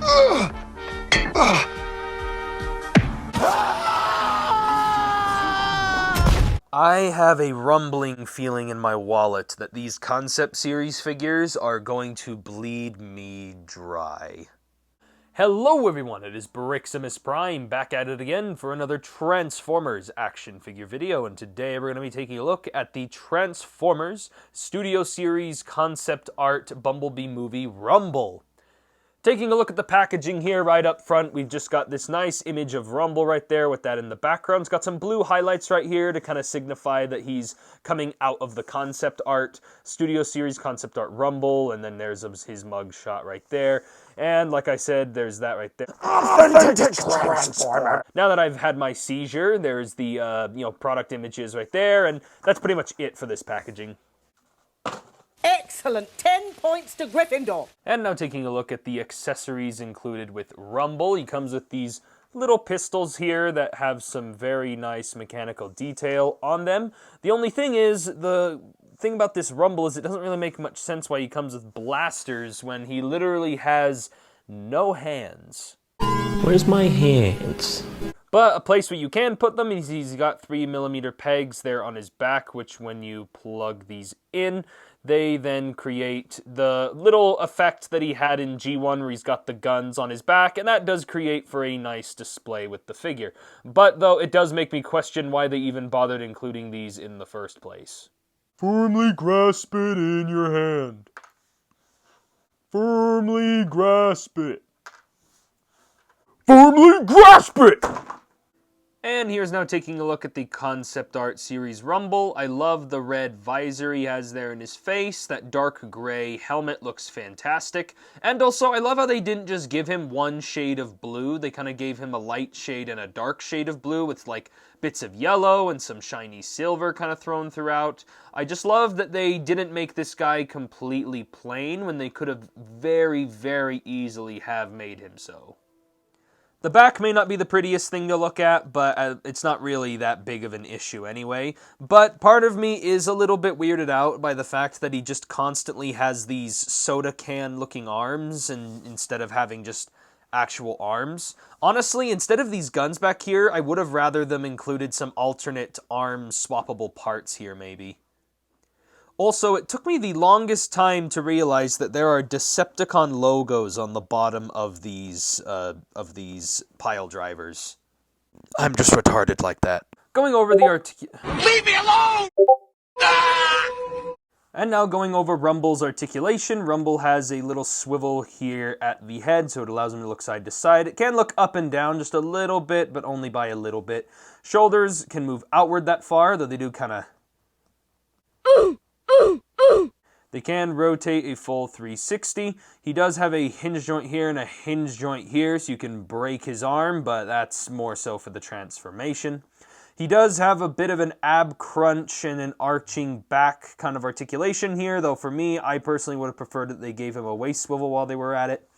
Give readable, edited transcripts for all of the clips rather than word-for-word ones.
I have a rumbling feeling in my wallet that these concept series figures are going to bleed me dry. Hello everyone, it is Briximus Prime back at it again for another Transformers action figure video, and today we're going to be taking a look at the Transformers Studio Series concept art Bumblebee movie Rumble. Taking a look at the packaging here right up front, we've just got this nice image of Rumble right there with that in the background. It's got some blue highlights right here to kind of signify that he's coming out of the concept art, Studio Series concept art Rumble, and then there's his mug shot right there. And like I said, there's that right there. Authentic Transformer! Now that I've had my seizure, there's the product images right there, and that's pretty much it for this packaging. Excellent! 10 points to Gryffindor! And now taking a look at the accessories included with Rumble. He comes with these little pistols here that have some very nice mechanical detail on them. The only thing is, the thing about this Rumble is it doesn't really make much sense why he comes with blasters when he literally has no hands. Where's my hands? But a place where you can put them is he's got 3mm pegs there on his back, which when you plug these in, they then create the little effect that he had in G1 where he's got the guns on his back, and that does create for a nice display with the figure. But though it does make me question why they even bothered including these in the first place. Firmly grasp it in your hand. Firmly grasp it. Firmly grasp it! And here's now taking a look at the concept art series Rumble. I love the red visor he has there in his face. That dark gray helmet looks fantastic. And also, I love how they didn't just give him one shade of blue. They kind of gave him a light shade and a dark shade of blue with like bits of yellow and some shiny silver kind of thrown throughout. I just love that they didn't make this guy completely plain when they could have very, very easily have made him so. The back may not be the prettiest thing to look at, but it's not really that big of an issue anyway. But part of me is a little bit weirded out by the fact that he just constantly has these soda can looking arms and instead of having just actual arms. Honestly, instead of these guns back here, I would have rather them included some alternate arm swappable parts here maybe. Also, it took me the longest time to realize that there are Decepticon logos on the bottom of these pile drivers. I'm just retarded like that. Going over the Leave me alone! And now going over Rumble's articulation. Rumble has a little swivel here at the head, so it allows him to look side to side. It can look up and down just a little bit, but only by a little bit. Shoulders can move outward that far, though they do kind of... They can rotate a full 360. He does have a hinge joint here and a hinge joint here, so you can break his arm, but that's more so for the transformation. He does have a bit of an ab crunch and an arching back kind of articulation here, though for me, I personally would have preferred that they gave him a waist swivel while they were at it.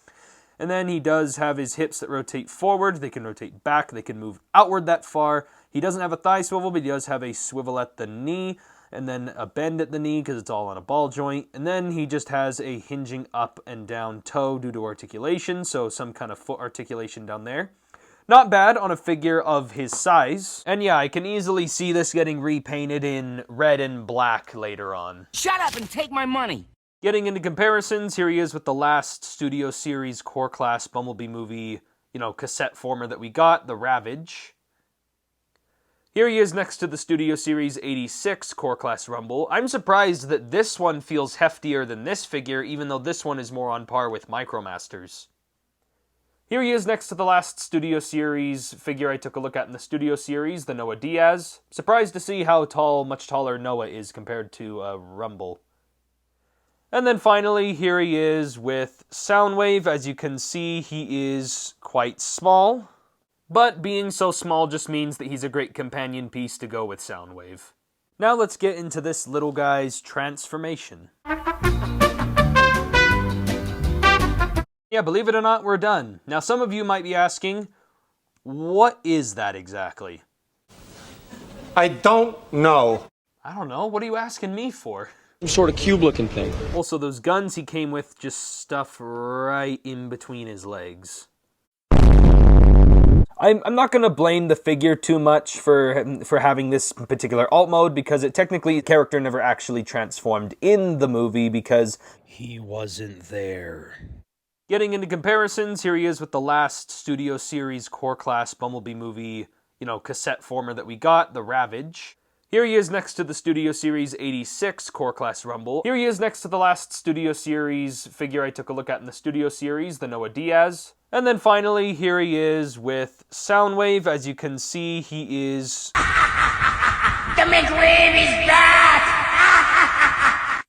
And then he does have his hips that rotate forward. They can rotate back. They can move outward that far. He doesn't have a thigh swivel, but he does have a swivel at the knee, and then a bend at the knee because it's all on a ball joint. And then he just has a hinging up and down toe due to articulation, so some kind of foot articulation down there. Not bad on a figure of his size. And yeah, I can easily see this getting repainted in red and black later on. Shut up and take my money! Getting into comparisons, here he is with the last Studio Series Core Class Bumblebee movie, cassette former that we got, the Ravage. Here he is next to the Studio Series 86 Core Class Rumble. I'm surprised that this one feels heftier than this figure, even though this one is more on par with Micromasters. Here he is next to the last Studio Series figure I took a look at in the Studio Series, the Noah Diaz. Surprised to see how much taller Noah is compared to Rumble. And then finally, here he is with Soundwave. As you can see, he is quite small. But being so small just means that he's a great companion piece to go with Soundwave. Now let's get into this little guy's transformation. Yeah, believe it or not, we're done. Now some of you might be asking, what is that exactly? I don't know. I don't know, what are you asking me for? Some sort of cube-looking thing. Also, those guns he came with just stuff right in between his legs. I'm not going to blame the figure too much for having this particular alt mode, because it technically, the character never actually transformed in the movie because he wasn't there. Getting into comparisons, here he is with the last Studio Series Core Class Bumblebee movie, cassette former that we got, the Ravage. Here he is next to the Studio Series 86 Core Class Rumble. Here he is next to the last Studio Series figure I took a look at in the Studio Series, the Noah Diaz. And then finally, here he is with Soundwave. As you can see, he is... The McRib is back!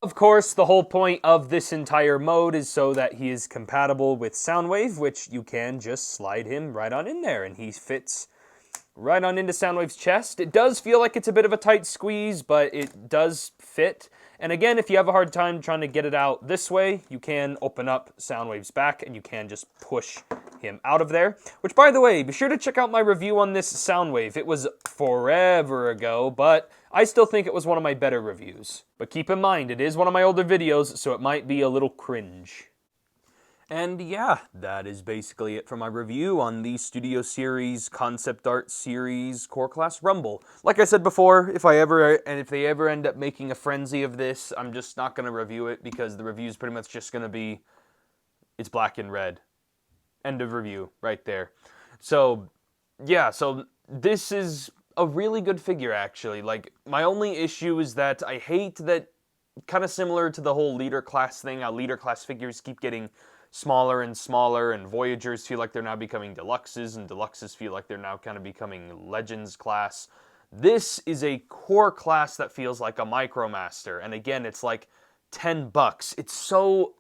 Of course, the whole point of this entire mode is so that he is compatible with Soundwave, which you can just slide him right on in there, and he fits right on into Soundwave's chest. It does feel like it's a bit of a tight squeeze, but it does fit. And again, if you have a hard time trying to get it out this way, you can open up Soundwave's back and you can just push him out of there. Which, by the way, be sure to check out my review on this Soundwave. It was forever ago, but I still think it was one of my better reviews. But keep in mind, it is one of my older videos, so it might be a little cringe. And yeah, that is basically it for my review on the Studio Series Concept Art Series Core Class Rumble. Like I said before, if they ever end up making a frenzy of this, I'm just not going to review it, because the review is pretty much just going to be, it's black and red. End of review, right there. So, yeah, so this is a really good figure, actually. Like, my only issue is that I hate that, kind of similar to the whole leader class thing, how leader class figures keep getting smaller and smaller, and Voyagers feel like they're now becoming Deluxes, and Deluxes feel like they're now kind of becoming Legends class. This is a core class that feels like a Micromaster, and again, it's like $10. It's so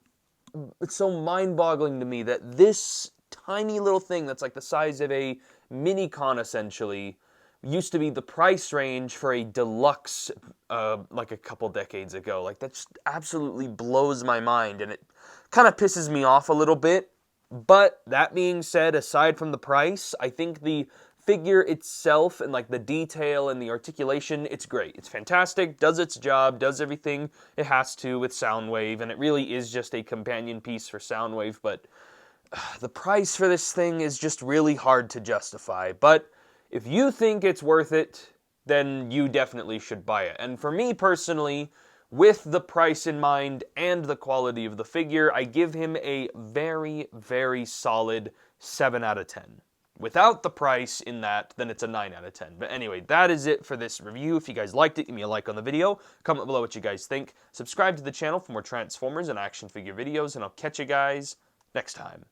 mind-boggling to me that this tiny little thing that's like the size of a mini-con, essentially, used to be the price range for a deluxe like a couple decades ago. Like, that just absolutely blows my mind, and it kind of pisses me off a little bit. But that being said, aside from the price, I think the figure itself and like the detail and the articulation, it's great. It's fantastic, does its job, does everything it has to with Soundwave, and it really is just a companion piece for Soundwave. But the price for this thing is just really hard to justify. But if you think it's worth it, then you definitely should buy it. And for me personally, with the price in mind and the quality of the figure, I give him a very, very solid 7 out of 10. Without the price in that, then it's a 9 out of 10. But anyway, that is it for this review. If you guys liked it, give me a like on the video. Comment below what you guys think. Subscribe to the channel for more Transformers and action figure videos, and I'll catch you guys next time.